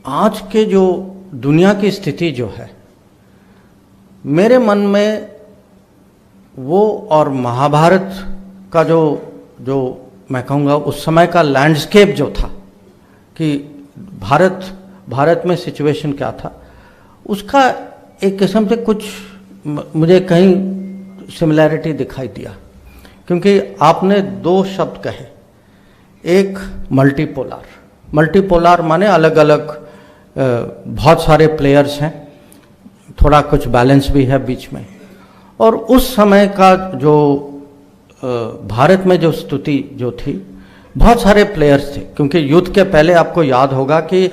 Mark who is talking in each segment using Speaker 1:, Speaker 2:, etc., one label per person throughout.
Speaker 1: आज के जो दुनिया की स्थिति जो है, मेरे मन में वो और महाभारत का जो मैं कहूँगा उस समय का लैंडस्केप जो था कि भारत में सिचुएशन क्या था, उसका एक किस्म से कुछ मुझे कहीं सिमिलैरिटी दिखाई दिया। क्योंकि आपने दो शब्द कहे, एक मल्टीपोलार माने अलग अलग बहुत सारे प्लेयर्स हैं, थोड़ा कुछ बैलेंस भी है बीच में। और उस समय का जो भारत में जो स्थिति जो थी, बहुत सारे प्लेयर्स थे। क्योंकि युद्ध के पहले आपको याद होगा कि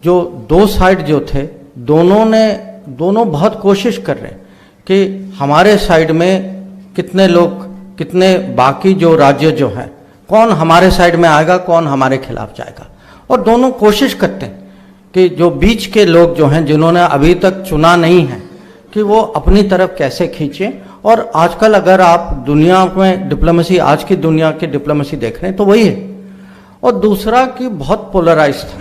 Speaker 1: जो दो साइड जो थे, दोनों बहुत कोशिश कर रहे हैं कि हमारे साइड में कितने लोग, कितने बाकी जो राज्य जो हैं, कौन हमारे साइड में आएगा, कौन हमारे खिलाफ जाएगा। और दोनों कोशिश करते हैं कि जो बीच के लोग जो हैं, जिन्होंने अभी तक चुना नहीं है, कि वो अपनी तरफ कैसे खींचें। और आजकल अगर आप दुनिया में डिप्लोमेसी, आज की दुनिया की डिप्लोमेसी देख रहे हैं तो वही है। और दूसरा कि बहुत पोलराइज था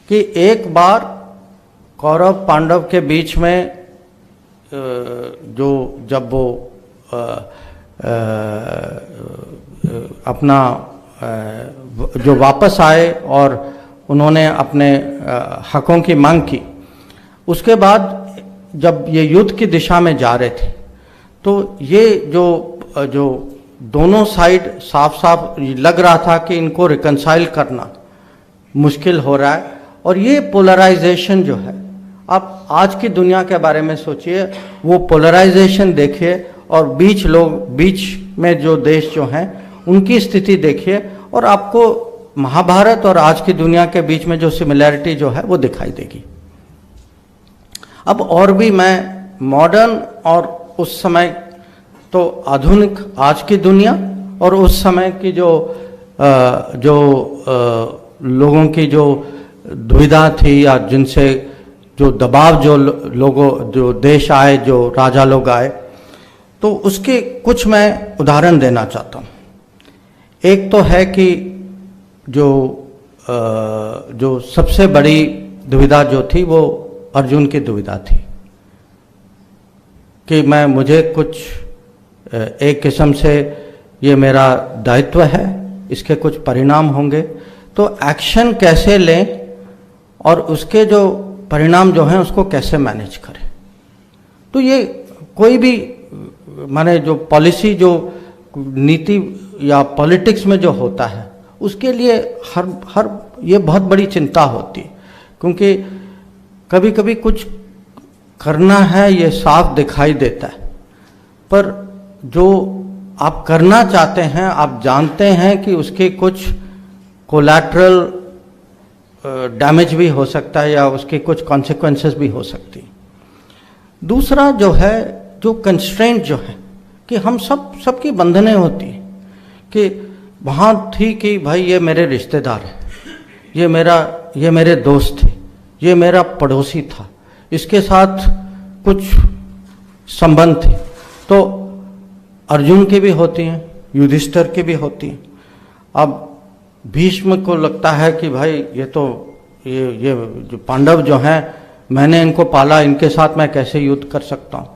Speaker 1: कि एक बार कौरव पांडव के बीच में जब वो अपना जो वापस आए और उन्होंने अपने हकों की मांग की, उसके बाद जब ये युद्ध की दिशा में जा रहे थे, तो ये जो दोनों साइड साफ लग रहा था कि इनको रिकंसाइल करना मुश्किल हो रहा है। और ये पोलराइजेशन जो है, आप आज की दुनिया के बारे में सोचिए, वो पोलराइजेशन देखिए और बीच में जो देश जो हैं उनकी स्थिति देखिए, और आपको महाभारत और आज की दुनिया के बीच में जो सिमिलैरिटी जो है वो दिखाई देगी। अब और भी मैं मॉडर्न और उस समय तो आधुनिक आज की दुनिया और उस समय की जो लोगों की जो दुविधा थी या जिनसे जो दबाव जो देश आए, जो राजा लोग आए, तो उसके कुछ मैं उदाहरण देना चाहता हूँ। एक तो है कि जो सबसे बड़ी दुविधा जो थी वो अर्जुन की दुविधा थी कि मुझे कुछ एक किस्म से ये मेरा दायित्व है, इसके कुछ परिणाम होंगे, तो एक्शन कैसे लें और उसके जो परिणाम जो हैं उसको कैसे मैनेज करें। तो ये कोई भी माने जो पॉलिसी, जो नीति या पॉलिटिक्स में जो होता है, उसके लिए हर ये बहुत बड़ी चिंता होती है। क्योंकि कभी कभी कुछ करना है ये साफ दिखाई देता है, पर जो आप करना चाहते हैं आप जानते हैं कि उसके कुछ कोलैटरल डैमेज भी हो सकता है या उसके कुछ कॉन्सिक्वेंसेस भी हो सकती है। दूसरा जो है, जो कंस्ट्रेंट जो है कि हम सबकी बंधनें होती हैं कि वहाँ थी कि भाई ये मेरे रिश्तेदार हैं, ये मेरे दोस्त थे, ये मेरा पड़ोसी था, इसके साथ कुछ संबंध थे। तो अर्जुन की भी होती हैं, युधिष्ठिर की भी होती हैं। अब भीष्म को लगता है कि भाई ये जो पांडव जो हैं, मैंने इनको पाला, इनके साथ मैं कैसे युद्ध कर सकता हूँ।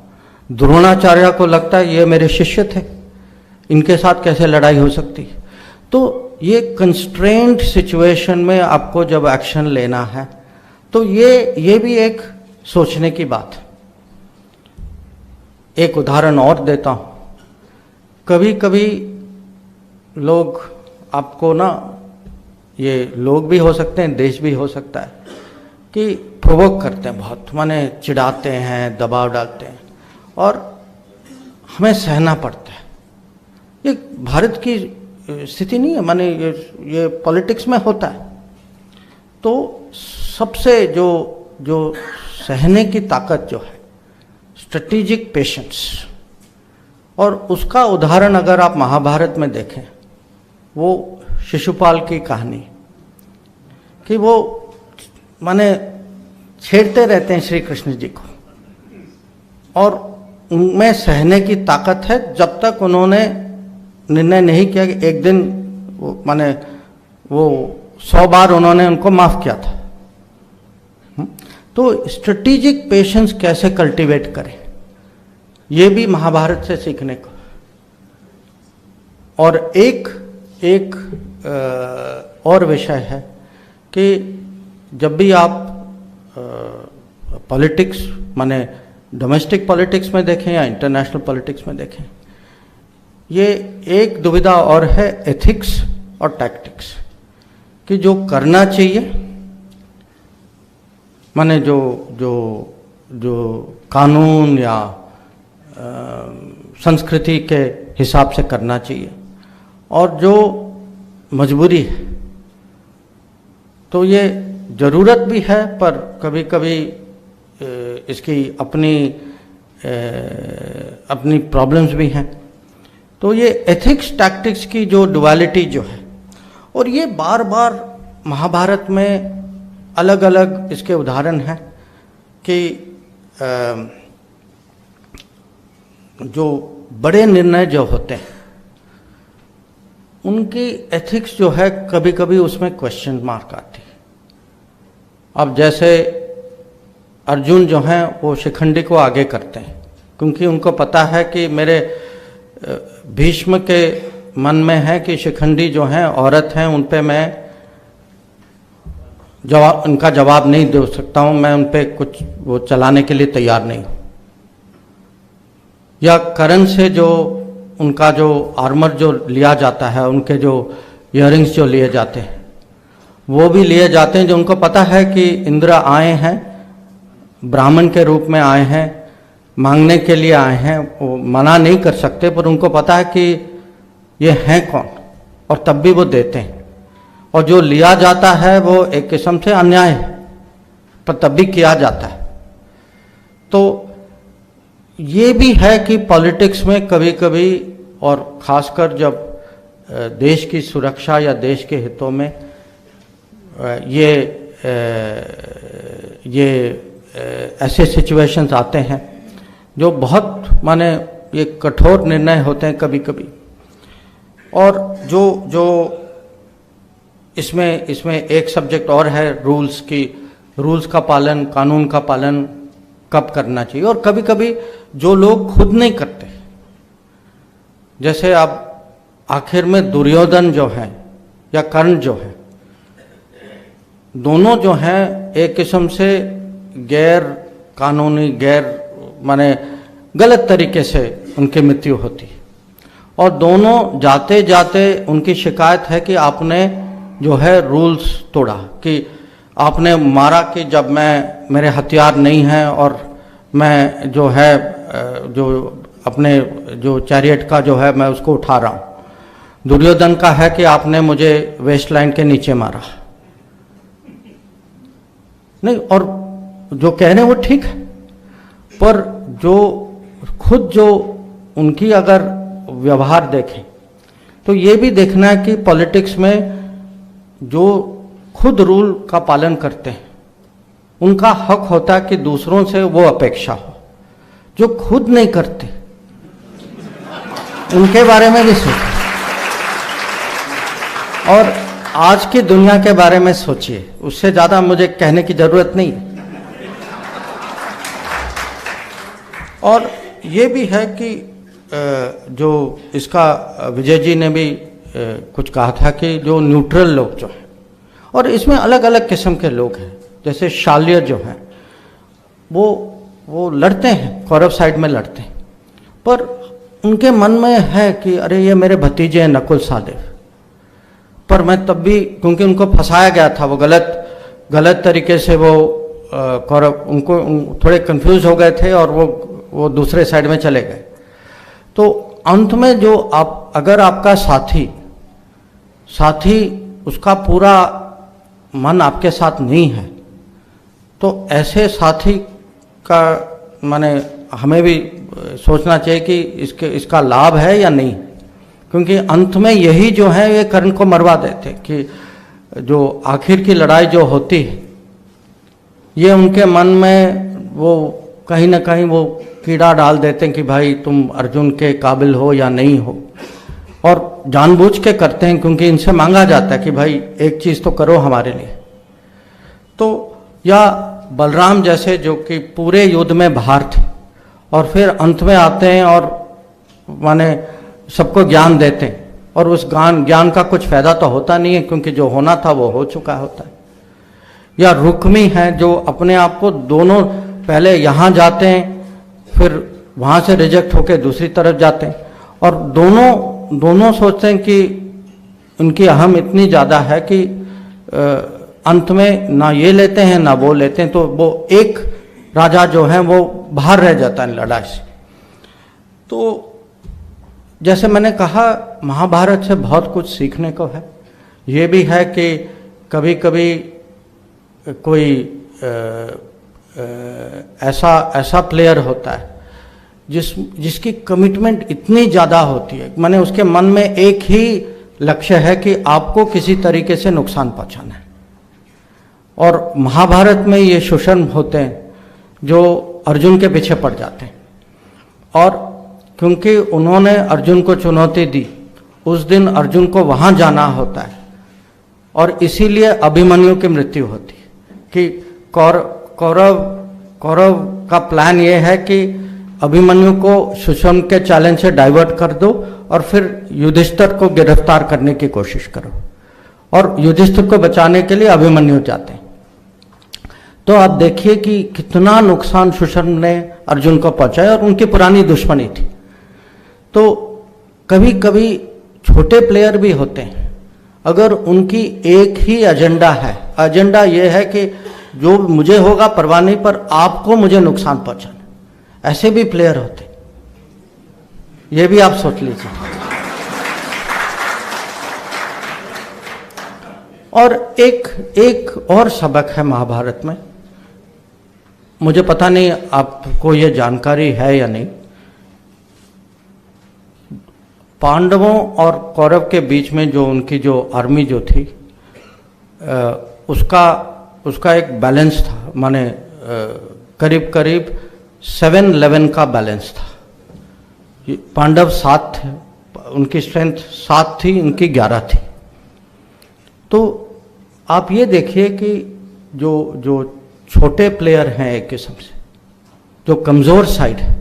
Speaker 1: द्रोणाचार्य को लगता है ये मेरे शिष्य थे, इनके साथ कैसे लड़ाई हो सकती है। तो ये कंस्ट्रेंट सिचुएशन में आपको जब एक्शन लेना है तो ये भी एक सोचने की बात है। एक उदाहरण और देता हूँ। कभी कभी लोग आपको ये लोग भी हो सकते हैं, देश भी हो सकता है, कि प्रोवोक करते हैं बहुत, माने चिढ़ाते हैं, दबाव डालते हैं और हमें सहना पड़ता है। ये भारत की स्थिति नहीं है, माने ये पॉलिटिक्स में होता है। तो सबसे जो सहने की ताकत जो है, स्ट्रेटेजिक पेशेंस, और उसका उदाहरण अगर आप महाभारत में देखें, वो शिशुपाल की कहानी कि वो माने छेड़ते रहते हैं श्री कृष्ण जी को, और उनमें सहने की ताकत है जब तक उन्होंने निर्णय नहीं किया कि एक दिन माने वो 100 बार उन्होंने उनको माफ किया था, तो स्ट्रेटेजिक पेशेंस कैसे कल्टीवेट करें, ये भी महाभारत से सीखने को। और एक और विषय है कि जब भी आप पॉलिटिक्स माने डोमेस्टिक पॉलिटिक्स में देखें या इंटरनेशनल पॉलिटिक्स में देखें, ये एक दुविधा और है एथिक्स और टैक्टिक्स कि जो करना चाहिए माने जो जो जो कानून या संस्कृति के हिसाब से करना चाहिए, और जो मजबूरी है। तो ये ज़रूरत भी है, पर कभी कभी इसकी अपनी प्रॉब्लम्स भी हैं। तो ये एथिक्स टैक्टिक्स की जो डुअलिटी जो है, और ये बार बार महाभारत में अलग अलग इसके उदाहरण हैं कि जो बड़े निर्णय जो होते हैं उनकी एथिक्स जो है कभी कभी उसमें क्वेश्चन मार्क आती है। अब जैसे अर्जुन जो हैं वो शिखंडी को आगे करते हैं क्योंकि उनको पता है कि मेरे भीष्म के मन में है कि शिखंडी जो हैं औरत हैं, उन पे मैं उनका जवाब नहीं दे सकता हूँ, मैं उन पे कुछ वो चलाने के लिए तैयार नहीं हूँ। या करण से जो उनका जो आर्मर जो लिया जाता है, उनके जो इयररिंग्स जो लिए जाते हैं वो भी लिए जाते हैं, जो उनको पता है कि इंद्र आए हैं, ब्राह्मण के रूप में आए हैं, मांगने के लिए आए हैं, वो मना नहीं कर सकते, पर उनको पता है कि ये हैं कौन, और तब भी वो देते हैं। और जो लिया जाता है वो एक किस्म से अन्याय है, पर तब भी किया जाता है। तो ये भी है कि पॉलिटिक्स में कभी कभी, और ख़ासकर जब देश की सुरक्षा या देश के हितों में ये ऐसे सिचुएशंस आते हैं जो बहुत माने ये कठोर निर्णय होते हैं कभी कभी। और जो इसमें एक सब्जेक्ट और है रूल्स की, रूल्स का पालन, कानून का पालन कब करना चाहिए, और कभी कभी जो लोग खुद नहीं करते, जैसे अब आखिर में दुर्योधन जो है या कर्ण जो है, दोनों जो हैं एक किस्म से गैर कानूनी, गैर माने गलत तरीके से उनकी मृत्यु होती है। और दोनों जाते जाते उनकी शिकायत है कि आपने जो है रूल्स तोड़ा, कि आपने मारा कि जब मेरे हथियार नहीं हैं और मैं जो है जो अपने जो चैरियट का जो है मैं उसको उठा रहा हूँ। दुर्योधन का है कि आपने मुझे वेस्ट लाइन के नीचे मारा। नहीं, और जो कह रहे हैं वो ठीक है, पर जो खुद जो उनकी अगर व्यवहार देखें तो ये भी देखना है कि पॉलिटिक्स में जो खुद रूल का पालन करते हैं उनका हक होता है कि दूसरों से वो अपेक्षा हो। जो खुद नहीं करते उनके बारे में भी सोचें, और आज की दुनिया के बारे में सोचिए। उससे ज़्यादा मुझे कहने की ज़रूरत नहीं है। और ये भी है कि जो इसका विजय जी ने भी कुछ कहा था कि जो न्यूट्रल लोग जो हैं, और इसमें अलग अलग किस्म के लोग हैं, जैसे शाल्य जो हैं वो लड़ते हैं, कौरव साइड में लड़ते हैं, पर उनके मन में है कि अरे ये मेरे भतीजे हैं नकुल सहदेव, पर मैं तब भी, क्योंकि उनको फंसाया गया था, वो गलत तरीके से वो कौरव उनको थोड़े कंफ्यूज हो गए थे और वो दूसरे साइड में चले गए। तो अंत में जो अगर आपका साथी उसका पूरा मन आपके साथ नहीं है, तो ऐसे साथी का माने हमें भी सोचना चाहिए कि इसका लाभ है या नहीं, क्योंकि अंत में यही जो है ये कर्ण को मरवा देते, कि जो आखिर की लड़ाई जो होती है ये उनके मन में वो कहीं ना कहीं वो कीड़ा डाल देते हैं कि भाई तुम अर्जुन के काबिल हो या नहीं हो, और जानबूझ के करते हैं क्योंकि इनसे मांगा जाता है कि भाई एक चीज़ तो करो हमारे लिए। तो या बलराम जैसे जो कि पूरे युद्ध में बाहर थे और फिर अंत में आते हैं और माने सबको ज्ञान देते हैं, और उस ज्ञान का कुछ फायदा तो होता नहीं है क्योंकि जो होना था वो हो चुका होता है। या रुक्मी है जो अपने आप को दोनों, पहले यहाँ जाते हैं फिर वहाँ से रिजेक्ट होकर दूसरी तरफ जाते हैं, और दोनों सोचते हैं कि उनकी अहम इतनी ज़्यादा है कि अंत में ना ये लेते हैं ना वो लेते हैं, तो वो एक राजा जो है वो बाहर रह जाता है लड़ाई से। तो जैसे मैंने कहा, महाभारत से बहुत कुछ सीखने को है। ये भी है कि कभी कभी कोई ऐसा प्लेयर होता है जिसकी कमिटमेंट इतनी ज़्यादा होती है, माने उसके मन में एक ही लक्ष्य है कि आपको किसी तरीके से नुकसान पहुंचाना है। और महाभारत में ये सुषम होते हैं जो अर्जुन के पीछे पड़ जाते हैं, और क्योंकि उन्होंने अर्जुन को चुनौती दी, उस दिन अर्जुन को वहां जाना होता है, और इसीलिए अभिमन्यु की मृत्यु होती है कि कौरव का प्लान ये है कि अभिमन्यु को सुषम के चैलेंज से डाइवर्ट कर दो और फिर युधिष्ठिर को गिरफ्तार करने की कोशिश करो, और युधिष्ठिर को बचाने के लिए अभिमन्यु जाते हैं। तो आप देखिए कि कितना नुकसान सुषम ने अर्जुन को पहुंचाया, और उनकी पुरानी दुश्मनी थी। तो कभी कभी छोटे प्लेयर भी होते हैं, अगर उनकी एक ही एजेंडा है, एजेंडा ये है कि जो मुझे होगा परवाह नहीं, पर आपको मुझे नुकसान पहुंचाना, ऐसे भी प्लेयर होते, ये भी आप सोच लीजिए। और एक और सबक है महाभारत में, मुझे पता नहीं आपको ये जानकारी है या नहीं। पांडवों और कौरव के बीच में जो उनकी जो आर्मी जो थी, उसका एक बैलेंस था, माने करीब करीब 7-11 का बैलेंस था। पांडव 7 थे, उनकी स्ट्रेंथ 7 थी, उनकी 11 थी। तो आप ये देखिए कि जो छोटे प्लेयर हैं एक किस्म से, जो कमज़ोर साइड है,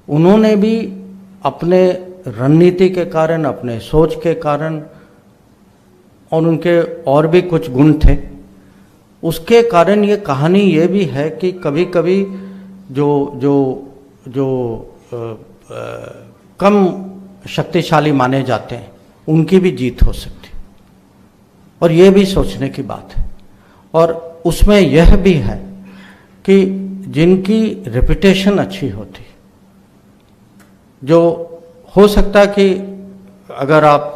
Speaker 1: उन्होंने भी अपने रणनीति के कारण, अपने सोच के कारण, और उनके और भी कुछ गुण थे, उसके कारण ये कहानी ये भी है कि कभी कभी जो कम शक्तिशाली माने जाते हैं उनकी भी जीत हो सकती, और ये भी सोचने की बात है। और उसमें यह भी है कि जिनकी रेपुटेशन अच्छी होती, जो हो सकता है कि अगर आप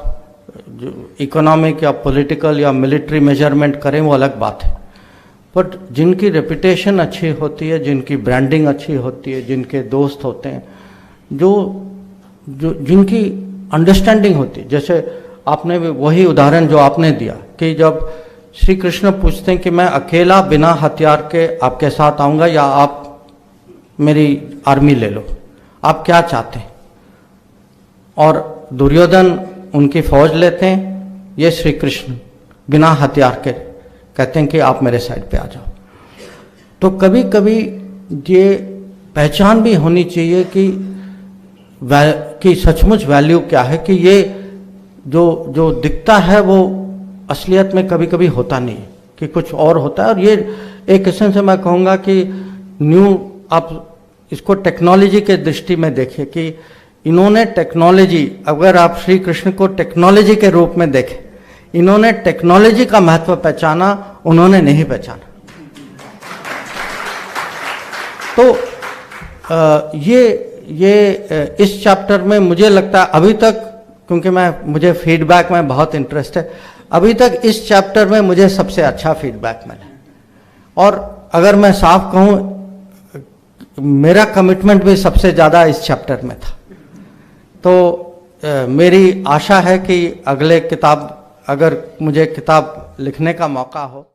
Speaker 1: जो इकोनॉमिक या पॉलिटिकल या मिलिट्री मेजरमेंट करें वो अलग बात है, बट जिनकी रेपुटेशन अच्छी होती है, जिनकी ब्रांडिंग अच्छी होती है, जिनके दोस्त होते हैं, जो जिनकी अंडरस्टैंडिंग होती है, जैसे आपने भी वही उदाहरण जो आपने दिया कि जब श्री कृष्ण पूछते हैं कि मैं अकेला बिना हथियार के आपके साथ आऊँगा या आप मेरी आर्मी ले लो, आप क्या चाहते हैं? और दुर्योधन उनकी फौज लेते हैं, ये श्री कृष्ण बिना हथियार के कहते हैं कि आप मेरे साइड पे आ जाओ। तो कभी कभी ये पहचान भी होनी चाहिए कि सचमुच वैल्यू क्या है, कि ये जो दिखता है वो असलियत में कभी कभी होता नहीं है, कि कुछ और होता है। और ये एक किस्म से मैं कहूँगा कि आप इसको टेक्नोलॉजी के दृष्टि में देखिए कि इन्होंने टेक्नोलॉजी, अगर आप श्री कृष्ण को टेक्नोलॉजी के रूप में देखें, इन्होंने टेक्नोलॉजी का महत्व पहचाना, उन्होंने नहीं पहचाना। तो ये इस चैप्टर में मुझे लगता है अभी तक, क्योंकि मुझे फीडबैक में बहुत इंटरेस्ट है, अभी तक इस चैप्टर में मुझे सबसे अच्छा फीडबैक मिला। और अगर मैं साफ कहूँ, मेरा कमिटमेंट भी सबसे ज़्यादा इस चैप्टर में था। तो मेरी आशा है कि अगले किताब, अगर मुझे किताब लिखने का मौका हो